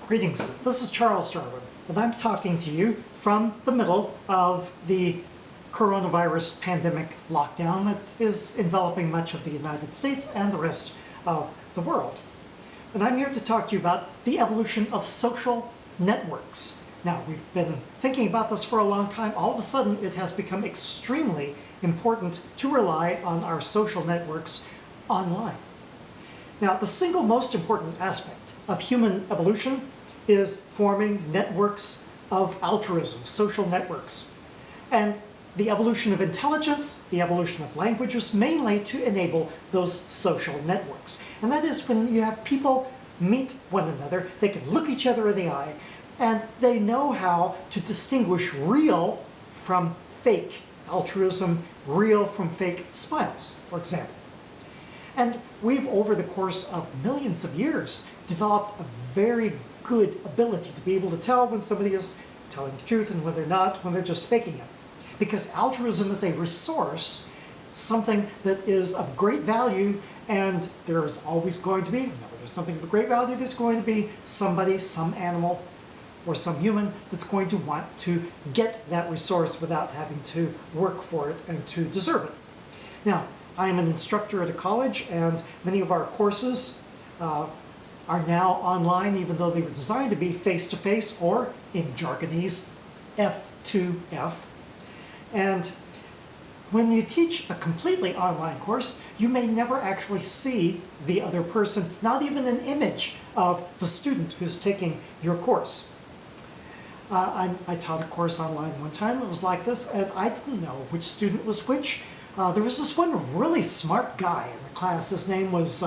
Greetings, this is Charles Darwin, and I'm talking to you from the middle of the coronavirus pandemic lockdown that is enveloping much of the United States and the rest of the world. And I'm here to talk to you about the evolution of social networks. Now, we've been thinking about this for a long time. All of a sudden, it has become extremely important to rely on our social networks online. Now, the single most important aspect of human evolution is forming networks of altruism, social networks. And the evolution of intelligence, the evolution of languages, mainly to enable those social networks. And that is when you have people meet one another, they can look each other in the eye, and they know how to distinguish real from fake altruism, real from fake smiles, for example. And we've, over the course of millions of years, developed a very good ability to be able to tell when somebody is telling the truth and when they're not, when they're just faking it. Because altruism is a resource, something that is of great value, and there is always going to be, whenever there's something of great value, there's going to be somebody, some animal, or some human that's going to want to get that resource without having to work for it and to deserve it. Now, I am an instructor at a college, and many of our courses are now online, even though they were designed to be face-to-face, or in jargonese, F2F. And when you teach a completely online course, you may never actually see the other person, not even an image of the student who's taking your course. I taught a course online one time. It was like this, and I didn't know which student was which. There was this one really smart guy in the class. His name was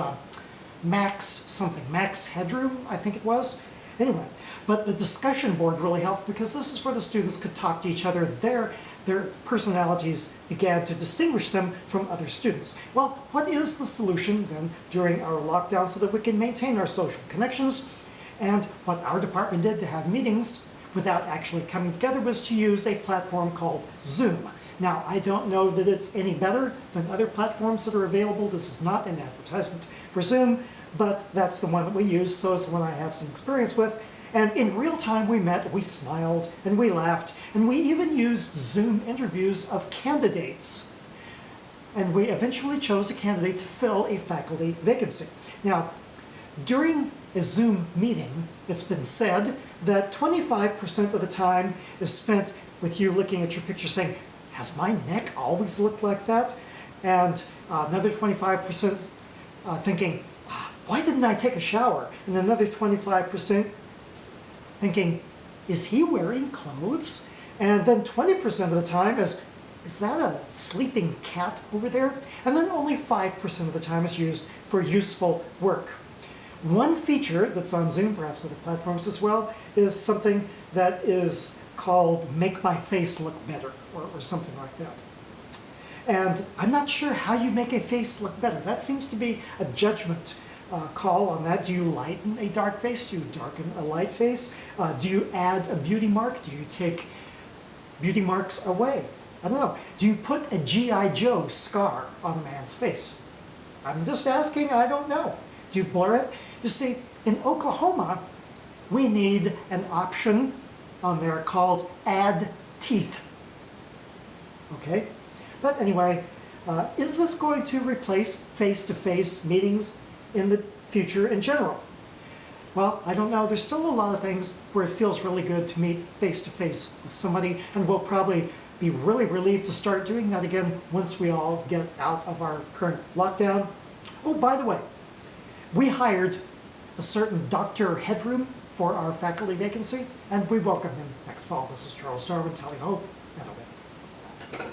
Max Headroom, I think it was. Anyway, but the discussion board really helped because this is where the students could talk to each other. Their personalities began to distinguish them from other students. Well, what is the solution then during our lockdown so that we can maintain our social connections? And what our department did to have meetings without actually coming together was to use a platform called Zoom. Now, I don't know that it's any better than other platforms that are available. This is not an advertisement for Zoom, but that's the one that we use, so it's the one I have some experience with. And in real time, we met, we smiled, and we laughed, and we even used Zoom interviews of candidates. And we eventually chose a candidate to fill a faculty vacancy. Now, during a Zoom meeting, it's been said that 25% of the time is spent with you looking at your picture saying, has my neck always looked like that? And another 25% thinking, why didn't I take a shower? And another 25% thinking, is he wearing clothes? And then 20% of the time is that a sleeping cat over there? And then only 5% of the time is used for useful work. One feature that's on Zoom, perhaps other platforms as well, is something that is called Make My Face Look Better, or something like that. And I'm not sure how you make a face look better. That seems to be a judgment call on that. Do you lighten a dark face? Do you darken a light face? Do you add a beauty mark? Do you take beauty marks away? I don't know. Do you put a G.I. Joe scar on a man's face? I'm just asking, I don't know. Do you blur it? You see, in Oklahoma, we need an option on there called Add Teeth. Okay? But anyway, is this going to replace face-to-face meetings in the future in general? Well, I don't know. There's still a lot of things where it feels really good to meet face-to-face with somebody, and we'll probably be really relieved to start doing that again once we all get out of our current lockdown. Oh, by the way, we hired a certain Dr. Headroom for our faculty vacancy, and we welcome him next fall. This is Charles Darwin, tally ho, and away.